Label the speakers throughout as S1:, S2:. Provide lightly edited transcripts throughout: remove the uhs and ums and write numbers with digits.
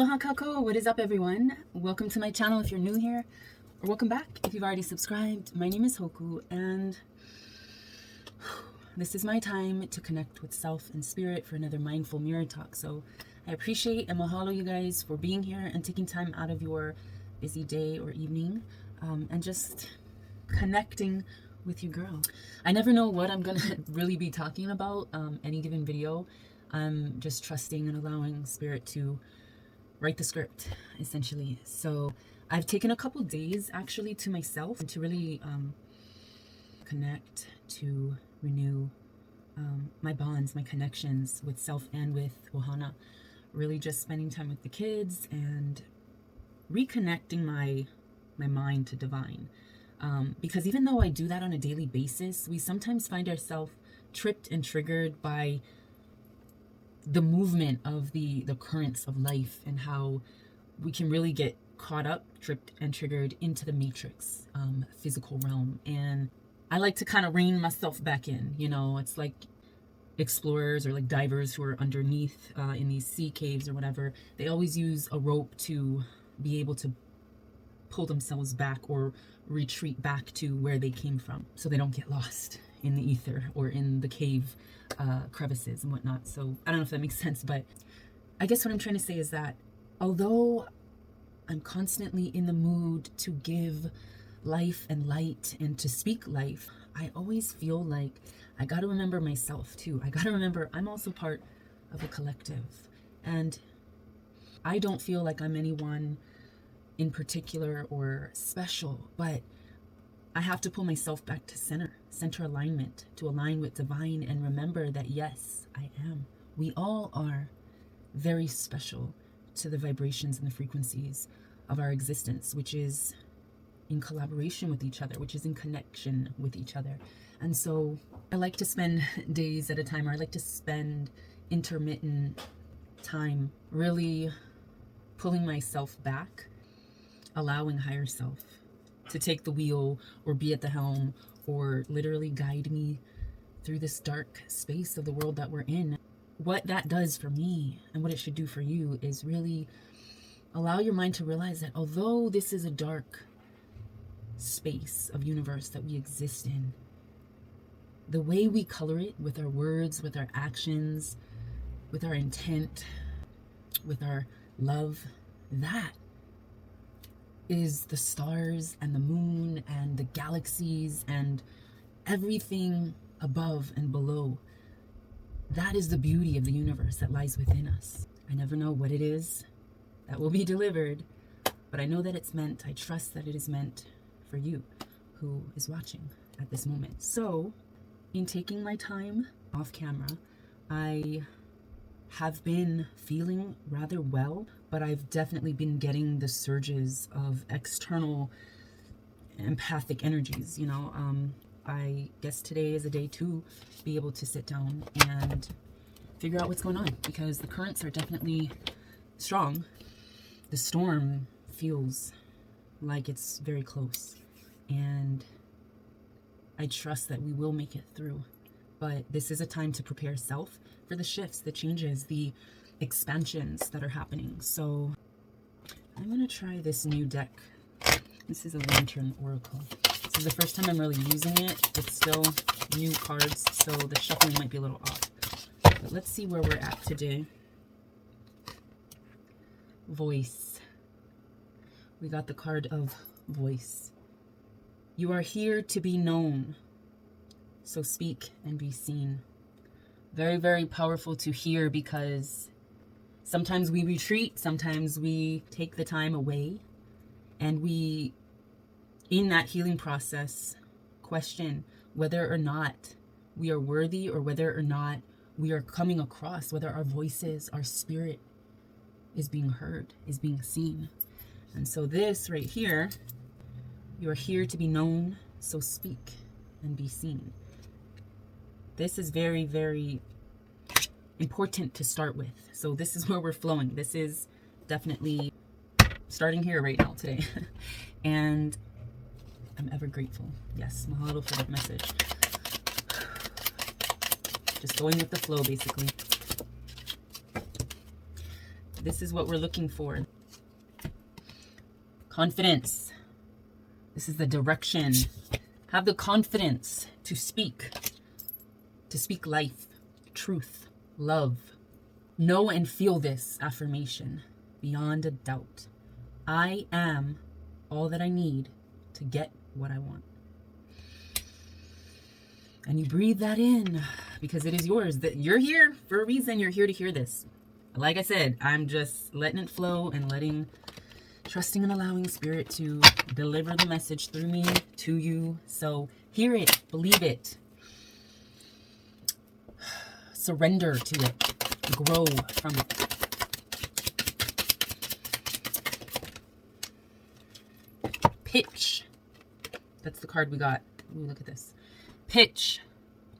S1: Aloha kako, what is up everyone? Welcome to my channel if you're new here, or welcome back if you've already subscribed. My name is Hoku, and this is my time to connect with self and spirit for another mindful mirror talk. So I appreciate and mahalo you guys for being here and taking time out of your busy day or evening and just connecting with you girl. I never know what I'm gonna really be talking about any given video. I'm just trusting and allowing spirit to write the script, essentially. So I've taken a couple days actually to myself to really connect, to renew my bonds, my connections with self and with Ohana. Really just spending time with the kids and reconnecting my mind to divine. Because even though I do that on a daily basis, we sometimes find ourselves tripped and triggered by the movement of the currents of life and how we can really get caught up, tripped and triggered into the matrix physical realm. And I like to kind of rein myself back in. You know, it's like explorers or like divers who are underneath in these sea caves or whatever. They always use a rope to be able to pull themselves back or retreat back to where they came from so they don't get lost in the ether or in the cave crevices and whatnot. So I don't know if that makes sense, but I guess what I'm trying to say is that although I'm constantly in the mood to give life and light and to speak life, I always feel like I got to remember myself too. I got to remember I'm also part of a collective, and I don't feel like I'm anyone in particular or special, but I have to pull myself back to center alignment, to align with divine and remember that yes, I am. We all are very special to the vibrations and the frequencies of our existence, which is in collaboration with each other, which is in connection with each other. And so I like to spend days at a time, or I like to spend intermittent time really pulling myself back, allowing higher self to take the wheel or be at the helm or literally guide me through this dark space of the world that we're in. What that does for me and what it should do for you is really allow your mind to realize that although this is a dark space of universe that we exist in, the way we color it with our words, with our actions, with our intent, with our love, that is the stars and the moon and the galaxies and everything above and below. That is the beauty of the universe that lies within us. I never know what it is that will be delivered, but I know that it's meant, I trust that it is meant for you who is watching at this moment. So in taking my time off camera, I have been feeling rather well, but I've definitely been getting the surges of external empathic energies, you know. I guess today is a day to be able to sit down and figure out what's going on, because the currents are definitely strong. The storm feels like it's very close, and I trust that we will make it through. But this is a time to prepare self for the shifts, the changes, the expansions that are happening. So I'm going to try this new deck. This is a Lantern Oracle. This is the first time I'm really using it. It's still new cards, so the shuffling might be a little off. But let's see where we're at today. Voice. We got the card of voice. You are here to be known, so speak and be seen. Very, very powerful to hear, because sometimes we retreat, sometimes we take the time away, and we, in that healing process, question whether or not we are worthy, or whether or not we are coming across, whether our voices, our spirit is being heard, is being seen. And so this right here, you are here to be known, so speak and be seen. This is very, very important to start with. So this is where we're flowing. This is definitely starting here right now today. And I'm ever grateful. Yes, mahalo for that message. Just going with the flow, basically. This is what we're looking for. Confidence. This is the direction. Have the confidence to speak life, truth, love. Know and feel this affirmation beyond a doubt. I am all that I need to get what I want. And you breathe that in because it is yours. That you're here for a reason. You're here to hear this. Like I said, I'm just letting it flow and trusting and allowing Spirit to deliver the message through me to you. So hear it, believe it, surrender to it, grow from it. Pitch. That's the card we got. Ooh, look at this. Pitch.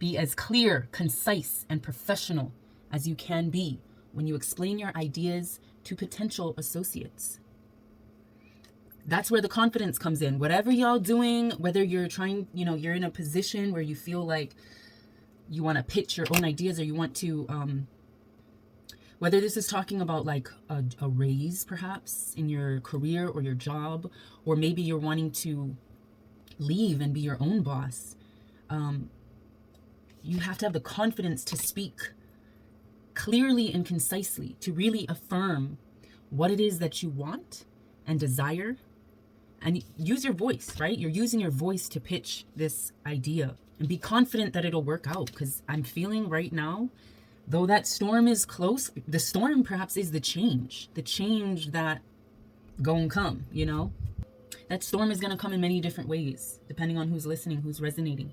S1: Be as clear, concise, and professional as you can be when you explain your ideas to potential associates. That's where the confidence comes in. Whatever y'all doing, whether you're trying, you're in a position where you feel like you want to pitch your own ideas, or you want to, whether this is talking about like a raise perhaps in your career or your job, or maybe you're wanting to leave and be your own boss. You have to have the confidence to speak clearly and concisely, to really affirm what it is that you want and desire, and use your voice, right? You're using your voice to pitch this idea, and be confident that it'll work out. Because I'm feeling right now, though that storm is close, the storm perhaps is the change that gonna come, That storm is gonna come in many different ways, depending on who's listening, who's resonating.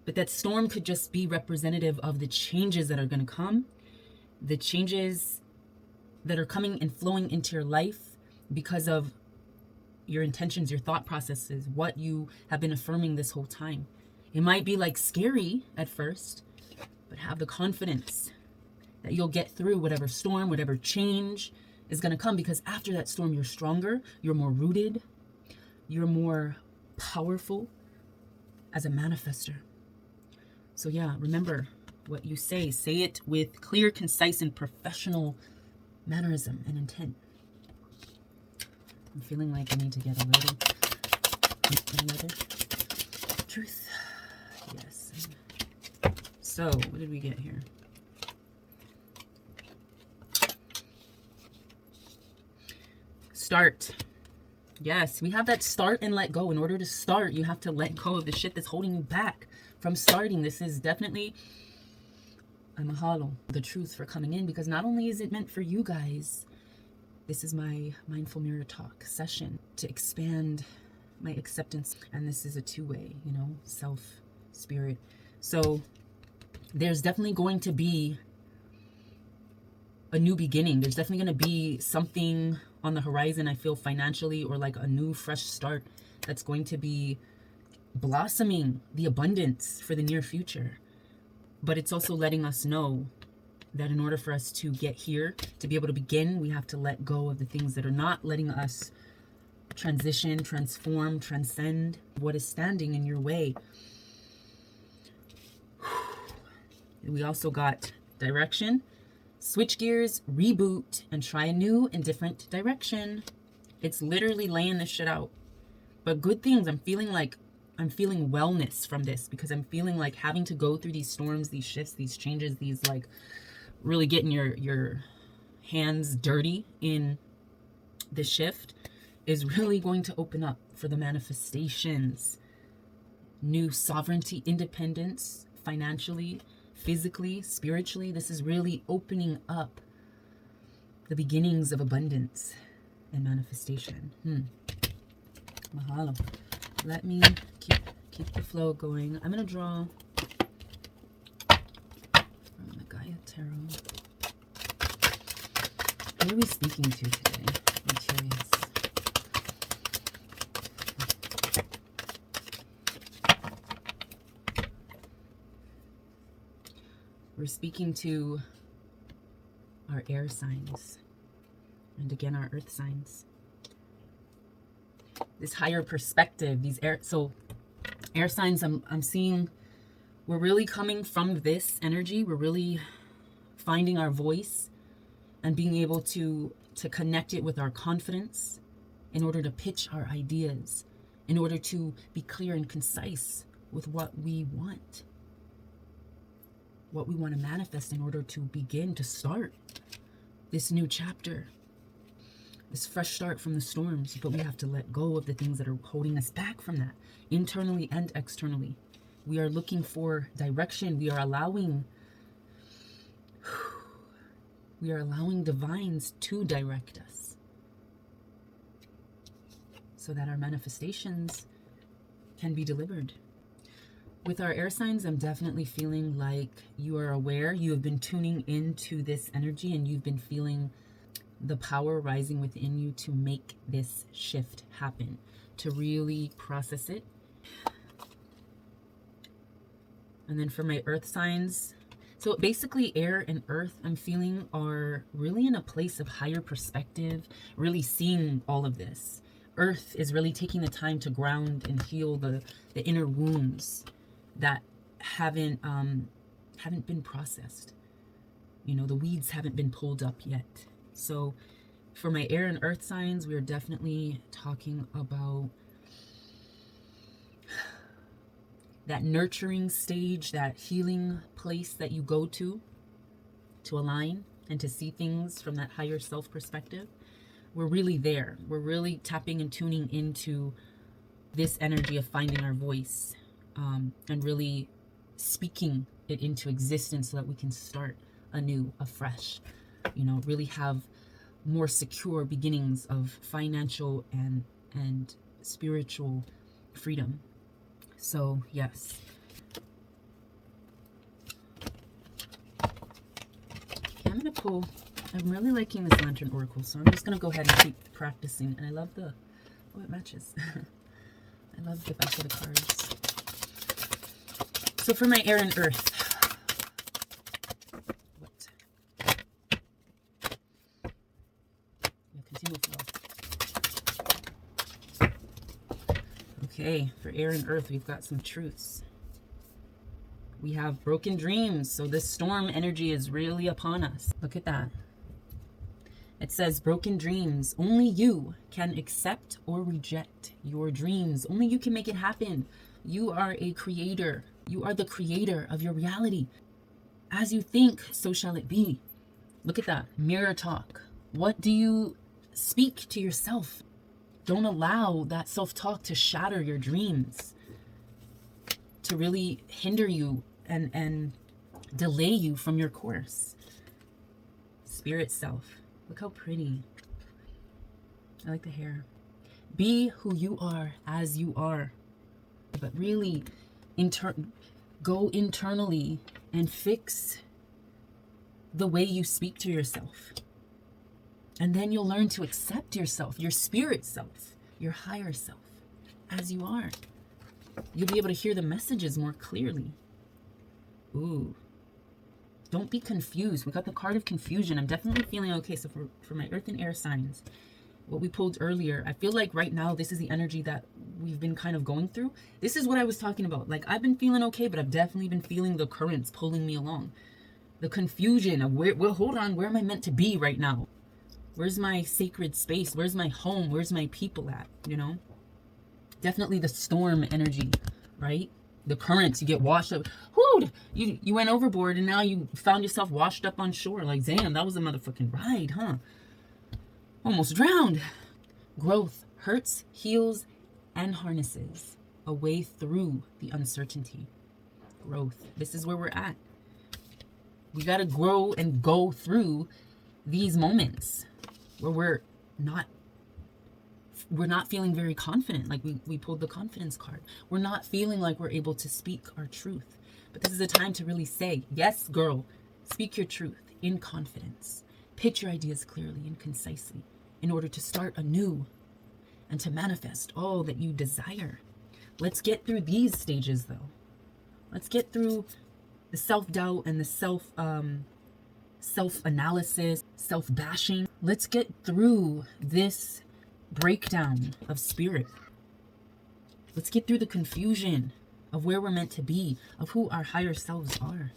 S1: But that storm could just be representative of the changes that are going to come, the changes that are coming and flowing into your life because of your intentions, your thought processes, what you have been affirming this whole time. It might be like scary at first, but have the confidence that you'll get through whatever storm, whatever change is going to come, because after that storm, you're stronger, you're more rooted, you're more powerful as a manifester. So yeah, remember what you say. Say it with clear, concise, and professional mannerism and intent. I'm feeling like I need to get another truth. Yes. So, what did we get here? Start. Yes, we have that start and let go. In order to start, you have to let go of the shit that's holding you back from starting. This is definitely a mahalo, the truth, for coming in, because not only is it meant for you guys, this is my mindful mirror talk session to expand my acceptance, and this is a two-way, self, spirit. So there's definitely going to be a new beginning. There's definitely going to be something on the horizon, I feel, financially, or like a new fresh start that's going to be blossoming the abundance for the near future. But it's also letting us know that in order for us to get here, to be able to begin, we have to let go of the things that are not letting us transition, transform, transcend what is standing in your way. We also got direction, switch gears, reboot, and try a new and different direction. It's literally laying this shit out. But good things. I'm feeling wellness from this, because I'm feeling like having to go through these storms, these shifts, these changes, these like really getting your hands dirty in the shift is really going to open up for the manifestations. New sovereignty, independence, financially, physically, spiritually. This is really opening up the beginnings of abundance and manifestation. Mahalo. Let me keep the flow going. I'm going to draw from the Gaia Tarot. Who are we speaking to today? I'm curious. We're speaking to our air signs, and again our earth signs. This higher perspective, these air signs, I'm seeing, we're really coming from this energy. We're really finding our voice and being able to connect it with our confidence in order to pitch our ideas, in order to be clear and concise with what we want to manifest in order to begin to start this new chapter, this fresh start from the storms. But we have to let go of the things that are holding us back from that, internally and externally. We are looking for direction. We are allowing divines to direct us so that our manifestations can be delivered. With our air signs, I'm definitely feeling like you are aware. You have been tuning into this energy and you've been feeling the power rising within you to make this shift happen, to really process it. And then for my earth signs, so basically air and earth, I'm feeling, are really in a place of higher perspective, really seeing all of this. Earth is really taking the time to ground and heal the inner wounds that haven't been processed. You know, the weeds haven't been pulled up yet. So for my air and earth signs, we're definitely talking about that nurturing stage, that healing place that you go to align and to see things from that higher self perspective. We're really there. We're really tapping and tuning into this energy of finding our voice, and really speaking it into existence so that we can start anew, afresh, you know, really have more secure beginnings of financial and spiritual freedom. So yes. Okay, I'm gonna pull. I'm really liking this Lantern Oracle, so I'm just gonna go ahead and keep practicing. And I love the, oh, it matches. I love the back of the cards. So for my air and earth, what? Yeah, continue flow. Okay, for air and earth, we've got some truths. We have broken dreams, so this storm energy is really upon us. Look at that. It says broken dreams. Only you can accept or reject your dreams. Only you can make it happen. You are a creator. You are the creator of your reality. As you think, so shall it be. Look at that. Mirror talk. What do you speak to yourself? Don't allow that self-talk to shatter your dreams, to really hinder you and delay you from your course. Spirit self. Look how pretty. I like the hair. Be who you are as you are. But really, go internally and fix the way you speak to yourself. And then you'll learn to accept yourself, your spirit self, your higher self, as you are. You'll be able to hear the messages more clearly. Ooh. Don't be confused. We got the card of confusion. I'm definitely feeling okay. So for my earth and air signs, what we pulled earlier, I feel like right now this is the energy that we've been kind of going through. This is what I was talking about. Like, I've been feeling okay, but I've definitely been feeling the currents pulling me along. The confusion of well, hold on, where am I meant to be right now? Where's my sacred space? Where's my home? Where's my people at? You know? Definitely the storm energy, right? The currents, you get washed up. Whoo! You went overboard and now you found yourself washed up on shore. Like, damn, that was a motherfucking ride, huh? Almost drowned. Growth hurts, heals, and harnesses a way through the uncertainty. Growth. This is where we're at. We got to grow and go through these moments where we're not feeling very confident. Like we pulled the confidence card. We're not feeling like we're able to speak our truth. But this is a time to really say, yes, girl, speak your truth in confidence. Pitch your ideas clearly and concisely in order to start anew and to manifest all that you desire. Let's get through these stages, though. Let's get through the self-doubt and the self-analysis, self-bashing. Let's get through this breakdown of spirit. Let's get through the confusion of where we're meant to be, of who our higher selves are.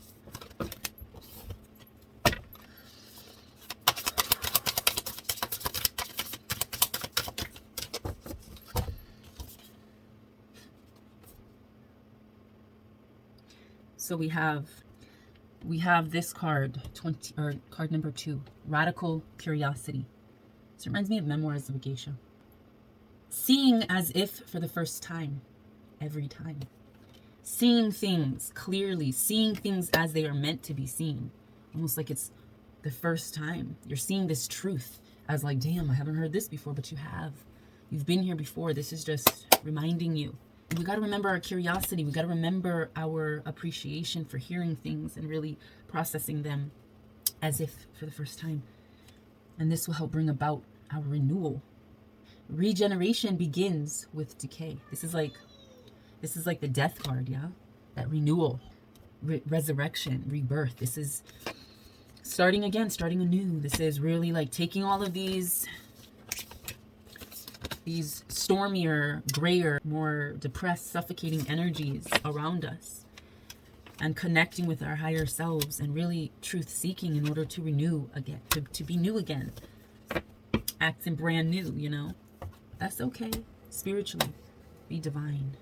S1: So we have this card, 20, or card number 2, Radical Curiosity. This reminds me of Memoirs of a Geisha. Seeing as if for the first time, every time. Seeing things clearly, seeing things as they are meant to be seen. Almost like it's the first time. You're seeing this truth as like, damn, I haven't heard this before, but you have. You've been here before. This is just reminding you. And we got to remember our curiosity. We got to remember our appreciation for hearing things and really processing them as if for the first time. And this will help bring about our renewal. Regeneration begins with decay. This is like the death card, yeah? That renewal, resurrection, rebirth. This is starting again, starting anew. This is really like taking all of these stormier, grayer, more depressed, suffocating energies around us and connecting with our higher selves and really truth seeking in order to renew again, to be new again, acting brand new, you know? That's okay. Spiritually, be divine.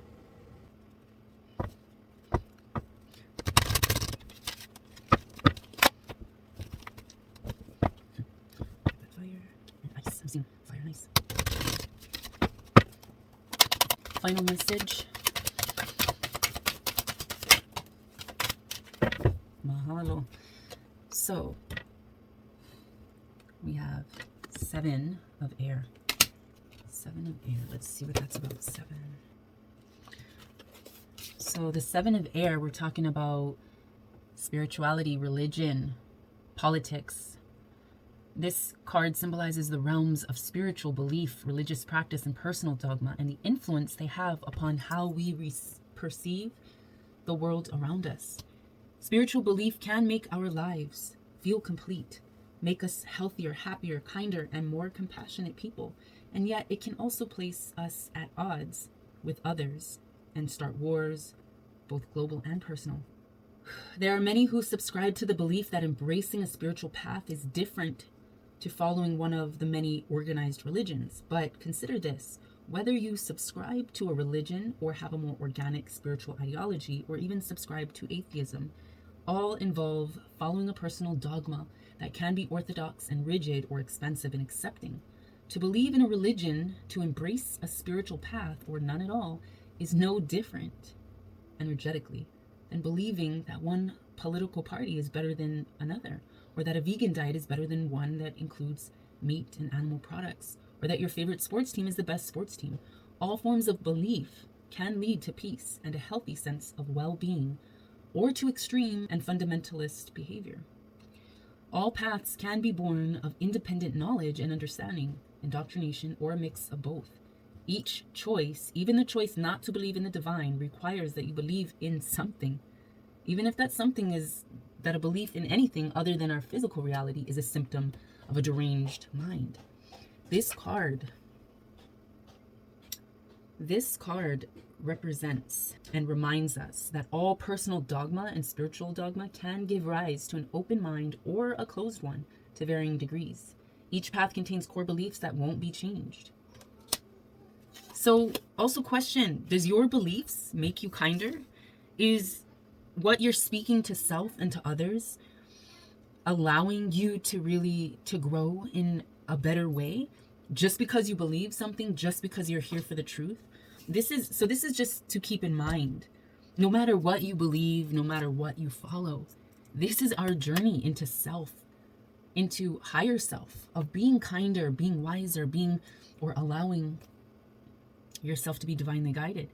S1: Final message. Mahalo. So we have 7 of air. 7 of air. Let's see what that's about. 7. So the 7 of air, we're talking about spirituality, religion, politics. This card symbolizes the realms of spiritual belief, religious practice, and personal dogma, and the influence they have upon how we perceive the world around us. Spiritual belief can make our lives feel complete, make us healthier, happier, kinder, and more compassionate people. And yet it can also place us at odds with others and start wars, both global and personal. There are many who subscribe to the belief that embracing a spiritual path is different to following one of the many organized religions. But consider this: whether you subscribe to a religion or have a more organic spiritual ideology, or even subscribe to atheism, all involve following a personal dogma that can be orthodox and rigid or expensive and accepting. To believe in a religion, to embrace a spiritual path, or none at all, is no different energetically than believing that one political party is better than another, or that a vegan diet is better than one that includes meat and animal products, or that your favorite sports team is the best sports team. All forms of belief can lead to peace and a healthy sense of well-being, or to extreme and fundamentalist behavior. All paths can be born of independent knowledge and understanding, indoctrination, or a mix of both. Each choice, even the choice not to believe in the divine, requires that you believe in something, even if that something is that a belief in anything other than our physical reality is a symptom of a deranged mind. This card represents and reminds us that all personal dogma and spiritual dogma can give rise to an open mind or a closed one to varying degrees. Each path contains core beliefs that won't be changed. So also question, does your beliefs make you kinder? Is what you're speaking to self and to others allowing you to grow in a better way just because you believe something, just because you're here for the truth? This is just to keep in mind. No matter what you believe, no matter what you follow, this is our journey into self, into higher self, of being kinder, being wiser, or allowing yourself to be divinely guided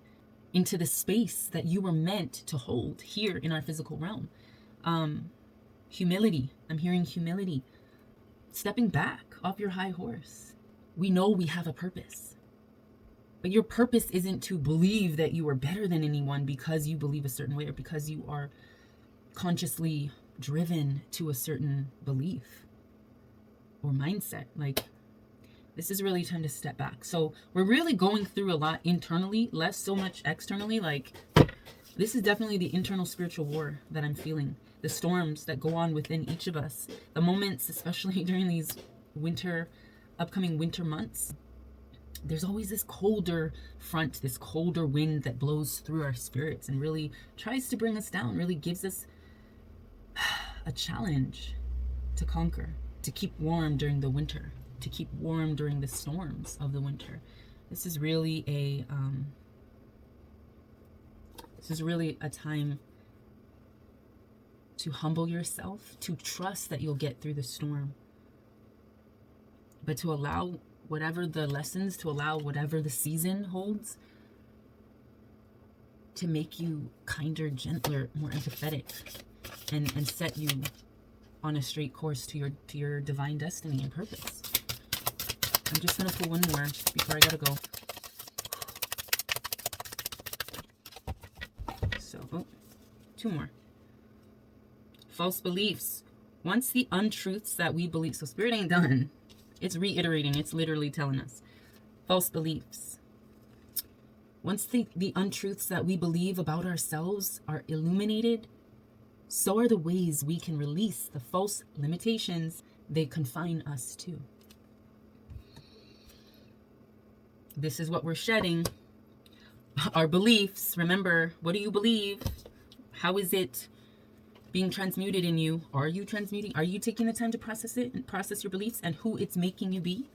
S1: into the space that you were meant to hold here in our physical realm. Humility. I'm hearing humility. Stepping back off your high horse. We know we have a purpose. But your purpose isn't to believe that you are better than anyone because you believe a certain way, or because you are consciously driven to a certain belief or mindset. Like, this is really time to step back. So we're really going through a lot internally, less so much externally. Like, this is definitely the internal spiritual war that I'm feeling. The storms that go on within each of us. The moments, especially during these upcoming winter months. there's always this colder front, this colder wind that blows through our spirits and really tries to bring us down, really gives us a challenge to conquer, to keep warm during the winter, to keep warm during the storms of the winter. This is really a time to humble yourself, to trust that you'll get through the storm, but to allow whatever the lessons, to allow whatever the season holds, to make you kinder, gentler, more empathetic, and set you on a straight course to your divine destiny and purpose. I'm just gonna pull one more before I gotta go. So, oh, two more. False beliefs. Once the untruths that we believe, so Spirit ain't done. It's reiterating, it's literally telling us. False beliefs. Once the untruths that we believe about ourselves are illuminated, so are the ways we can release the false limitations they confine us to. This is what we're shedding. Our beliefs. Remember, what do you believe? How is it being transmuted in you? Are you transmuting? Are you taking the time to process it and process your beliefs and who it's making you be?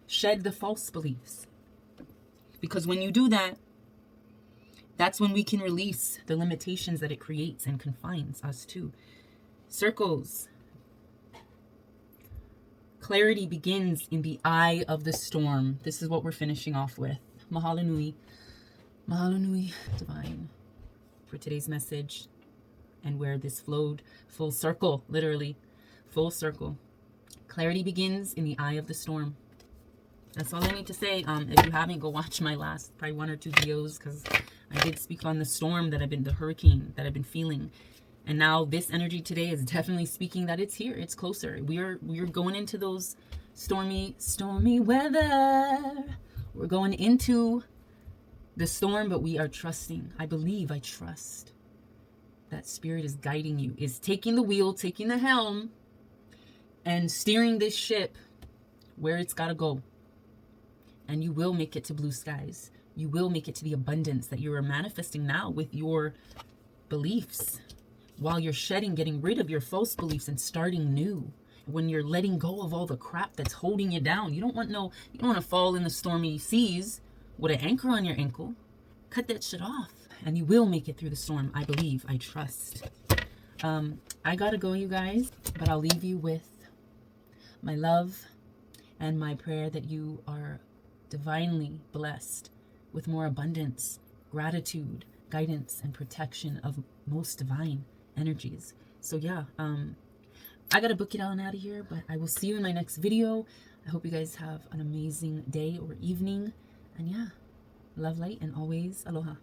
S1: Shed the false beliefs. Because when you do that, that's when we can release the limitations that it creates and confines us to. Circles. Clarity begins in the eye of the storm. This is what we're finishing off with. Mahalo nui. Mahalo nui, divine, for today's message. And where this flowed full circle, literally full circle. Clarity begins in the eye of the storm. That's all I need to say. If you haven't, go watch my last probably 1 or 2 videos, because I did speak on the storm that the hurricane that I've been feeling. And now this energy today is definitely speaking that it's here, it's closer. We're going into those stormy weather. We're going into the storm, but we are trusting. I trust that Spirit is guiding you, is taking the wheel, taking the helm, and steering this ship where it's got to go. And you will make it to blue skies. You will make it to the abundance that you are manifesting now with your beliefs, while you're shedding, getting rid of your false beliefs and starting new. When you're letting go of all the crap that's holding you down. You don't want to fall in the stormy seas with an anchor on your ankle. Cut that shit off. And you will make it through the storm. I believe. I trust. I gotta go, you guys. But I'll leave you with my love and my prayer that you are divinely blessed with more abundance, gratitude, guidance, and protection of most divine energies. So yeah, I gotta book it on out of here, but I will see you in my next video. I hope you guys have an amazing day or evening. And yeah, love, light, and always aloha.